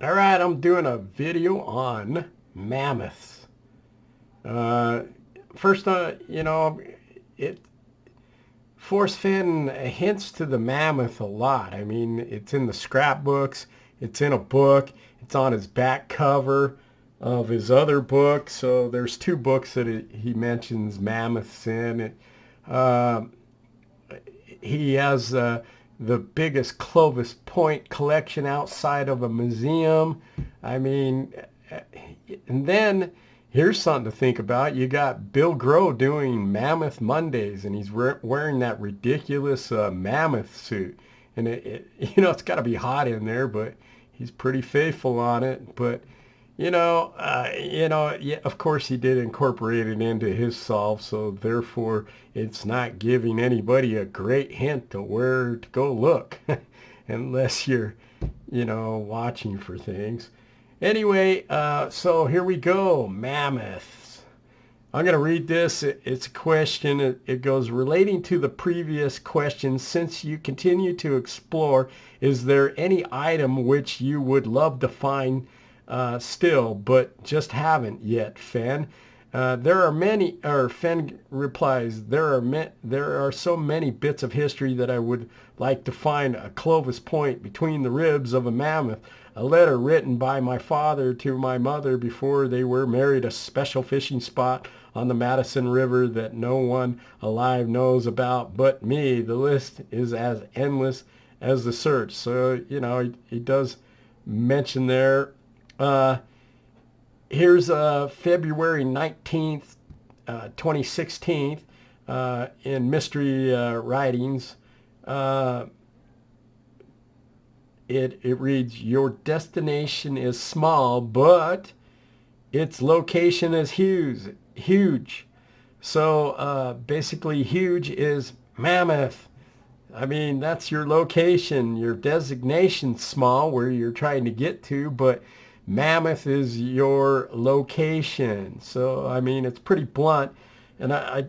All right, I'm doing a video on mammoths. Uh, First, it Forrest Fenn hints to the mammoth a lot. I mean, it's in the scrapbooks, it's in a book, it's on his back cover of his other book. So there's two books that he mentions mammoths in. Uh, he has the biggest Clovis Point collection outside of a museum. I mean, and then here's something to think about. You got Bill Groh doing Mammoth Mondays, and he's wearing that ridiculous mammoth suit. And it's got to be hot in there, but he's pretty faithful on it. But yeah, of course he did incorporate it into his solve, so therefore it's not giving anybody a great hint to where to go look, unless you're, watching for things. Anyway, so here we go, mammoths. I'm going to read this. It's a question. It goes, relating to the previous question, since you continue to explore, is there any item which you would love to find still, but just haven't yet, Fenn? There are many, or Fenn replies, there are so many bits of history that I would like to find a Clovis point between the ribs of a mammoth, a letter written by my father to my mother before they were married, a special fishing spot on the Madison River that no one alive knows about but me. The list is as endless as the search. So, he does mention there. Here's February 19th, 2016, in Mystery Writings. Uh, it reads, your destination is small, but its location is huge. So basically huge is mammoth. I mean, that's your location. Your designation's small, where you're trying to get to, but mammoth is your location. So, I mean, it's pretty blunt. And I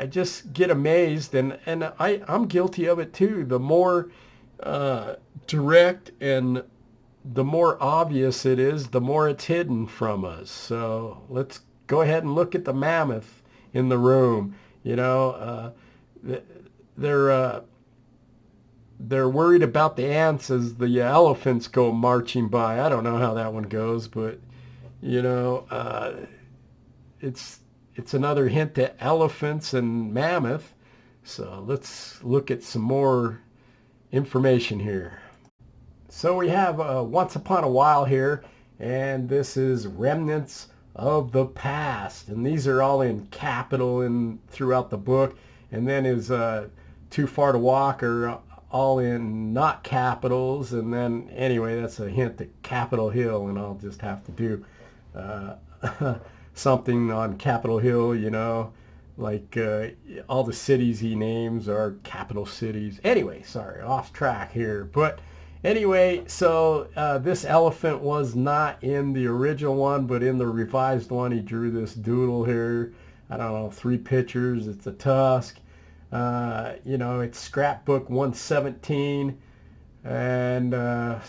just get amazed, and I'm guilty of it too. The more direct and the more obvious it is, the more it's hidden from us. So let's go ahead and look at the mammoth in the room. They're they're worried about the ants as the elephants go marching by. I don't know how that one goes, but you know, uh, it's another hint to elephants and mammoth. So let's look at some more information here. So we have Once Upon a While here, and this is Remnants of the Past. And these are all in capital and throughout the book. And then is Too Far to Walk are all in not capitals. And then anyway, that's a hint to Capitol Hill, and I'll just have to do uh, something on Capitol Hill, like all the cities he names are capital cities. Anyway, sorry, off track here. But anyway, so this elephant was not in the original one, but in the revised one, he drew this doodle here. I don't know, 3 pictures. It's a tusk. It's Scrapbook 117. And and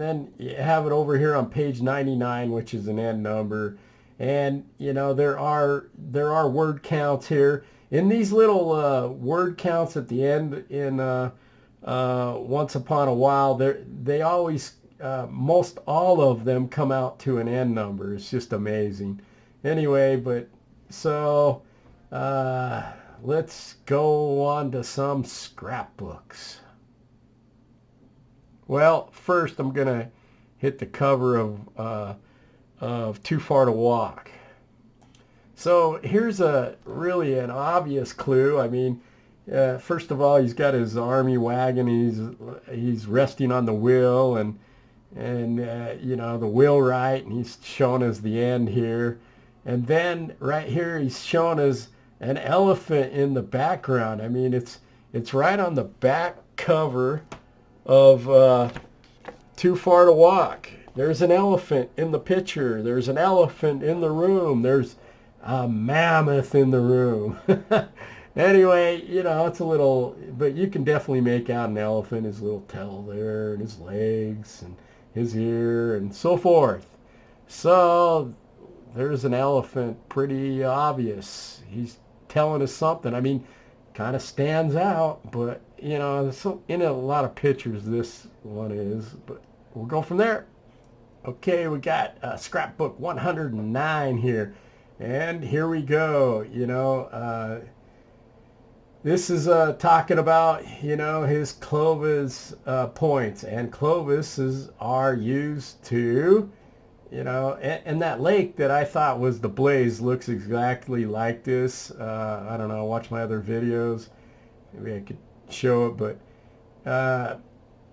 then you have it over here on page 99, which is an end number. And, there are word counts here. In these little word counts at the end in Once Upon a While, they always, most all of them come out to an end number. It's just amazing. Anyway, but so let's go on to some scrapbooks. Well, first I'm going to hit the cover of Too Far to Walk. So here's really an obvious clue. I mean, first of all, he's got his army wagon. He's resting on the wheel, and the wheelwright, and he's shown as the end here. And then right here, he's shown as an elephant in the background. I mean, it's right on the back cover of Too Far to Walk. There's an elephant in the picture. There's an elephant in the room. There's a mammoth in the room. Anyway, you know, it's a little, but you can definitely make out an elephant, his little tail there, and his legs, and his ear, and so forth. So there's an elephant, pretty obvious. He's telling us something. I mean, kind of stands out, but you know, so in a lot of pictures, this one is. But we'll go from there. Okay, we got Scrapbook 109 here, and here we go. This is talking about, his Clovis points, and Clovises are used to, and that lake that I thought was the Blaze looks exactly like this. I don't know, watch my other videos. Maybe I could show it, but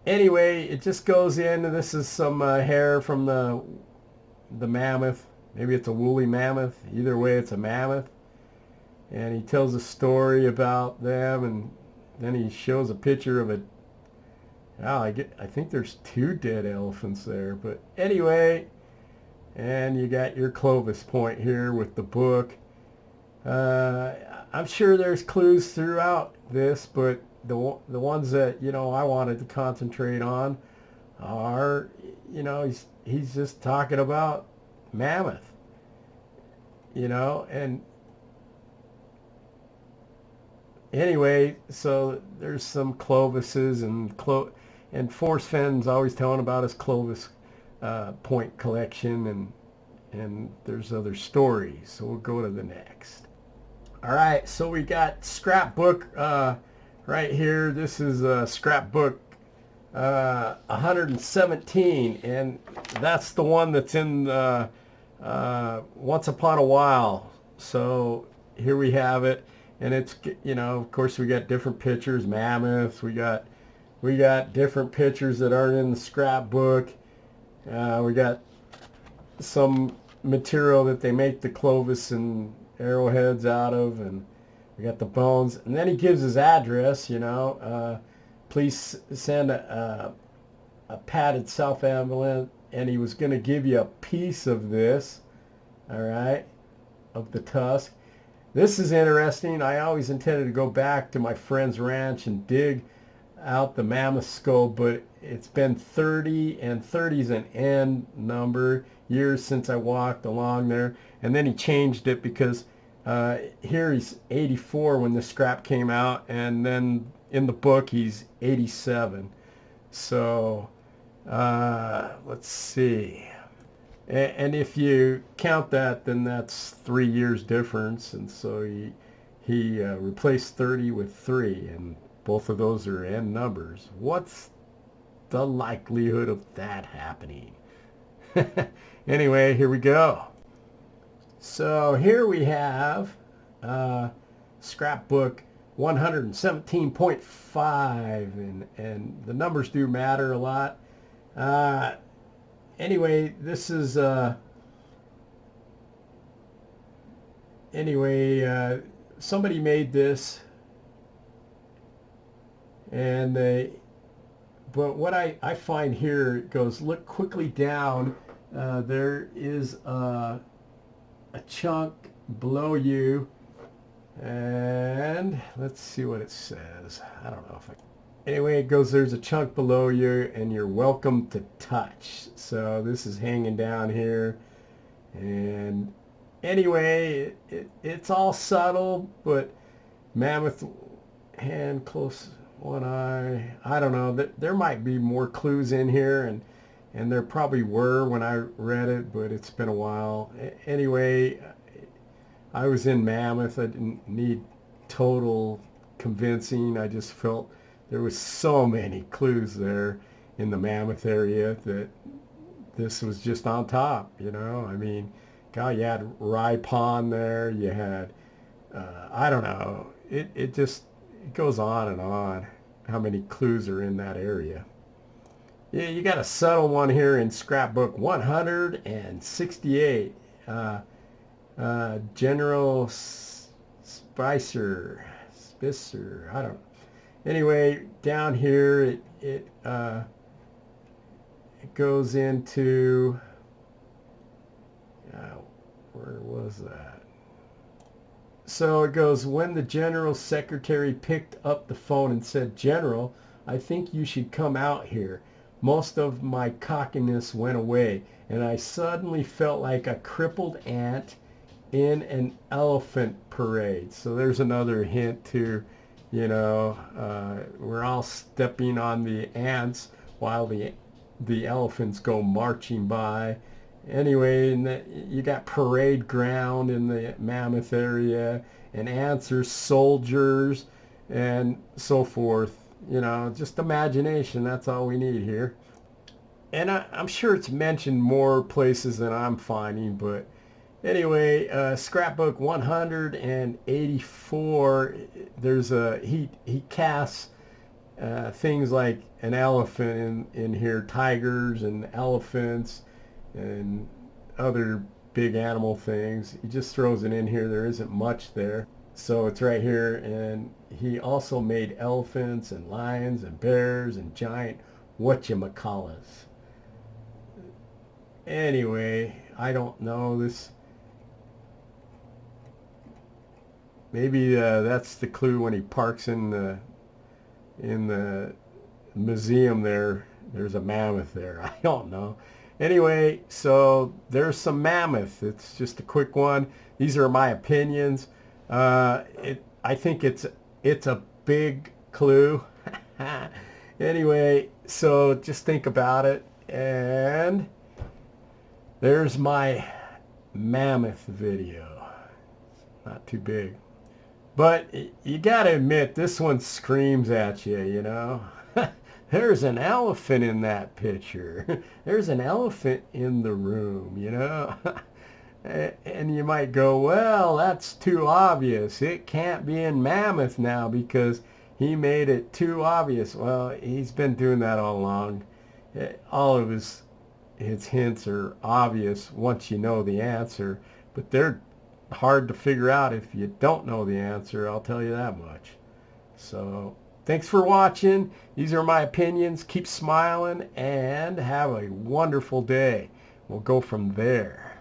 anyway, it just goes in. This is some hair from the mammoth. Maybe it's a woolly mammoth. Either way, it's a mammoth. And he tells a story about them, and then he shows a picture of a. Oh, I think there's two dead elephants there, but anyway, and you got your Clovis point here with the book. I'm sure there's clues throughout this, but the ones that I wanted to concentrate on are, he's just talking about mammoth, and anyway, so there's some Clovises and Forrest Fenn's always telling about his Clovis point collection, and there's other stories. So we'll go to the next. All right, so we got Scrapbook right here. This is Scrapbook 117, and that's the one that's in Once Upon a While. So here we have it, and it's, of course we got different pictures, mammoths. We got different pictures that aren't in the scrapbook. We got some material that they make the Clovis and arrowheads out of, and we got the bones, and then he gives his address. Please send a padded self-envelope, and he was going to give you a piece of this, all right, of the tusk. This is interesting. I always intended to go back to my friend's ranch and dig out the mammoth skull, but it's been 30, and 30 is an end number, years since I walked along there. And then he changed it because here he's 84 when the scrap came out, and then in the book he's 87. So let's see. And if you count that, then that's 3 years difference, and so he replaced 30 with 3, and both of those are end numbers. What's the likelihood of that happening? Anyway, here we go. So here we have Scrapbook 117.5, and the numbers do matter a lot. Anyway, this is somebody made this, and but what I find here, it goes, look quickly down. There is a chunk below you, and let's see what it says. I don't know if I. Anyway, it goes, there's a chunk below you, and you're welcome to touch. So this is hanging down here, and anyway, it's all subtle, but mammoth hand close, one eye. I don't know. There might be more clues in here, and there probably were when I read it, but it's been a while. Anyway, I was in Mammoth. I didn't need total convincing. I just felt there was so many clues there in the Mammoth area that this was just on top, I mean, God, you had Rye Pond there. You had, I don't know. It goes on and on how many clues are in that area. Yeah, you got a subtle one here in Scrapbook 168. General Spicer, I don't know. Anyway, down here it goes into, where was that? So it goes, when the general secretary picked up the phone and said, "General, I think you should come out here. Most of my cockiness went away, and I suddenly felt like a crippled ant in an elephant parade." So there's another hint to, we're all stepping on the ants while the elephants go marching by. Anyway, and you got parade ground in the mammoth area, and ants are soldiers, and so forth. Just imagination. That's all we need here. And I'm sure it's mentioned more places than I'm finding, but anyway, Scrapbook 184. There's he casts things like an elephant in here, tigers and elephants and other big animal things. He just throws it in here. There isn't much there. So it's right here. And he also made elephants and lions and bears and giant whatchamacallits. Anyway, I don't know this. Maybe that's the clue when he parks in the museum there. There's a mammoth there. I don't know. Anyway, so there's some mammoth. It's just a quick one. These are my opinions. I think it's a big clue. Anyway, so just think about it. And there's my mammoth video. Not too big. But you got to admit, this one screams at you. There's an elephant in that picture. There's an elephant in the room. And you might go, well, that's too obvious. It can't be in Mammoth now because he made it too obvious. Well, he's been doing that all along. All of his hints are obvious once you know the answer, but they're hard to figure out if you don't know the answer, I'll tell you that much. So thanks for watching. These are my opinions. Keep smiling and have a wonderful day. We'll go from there.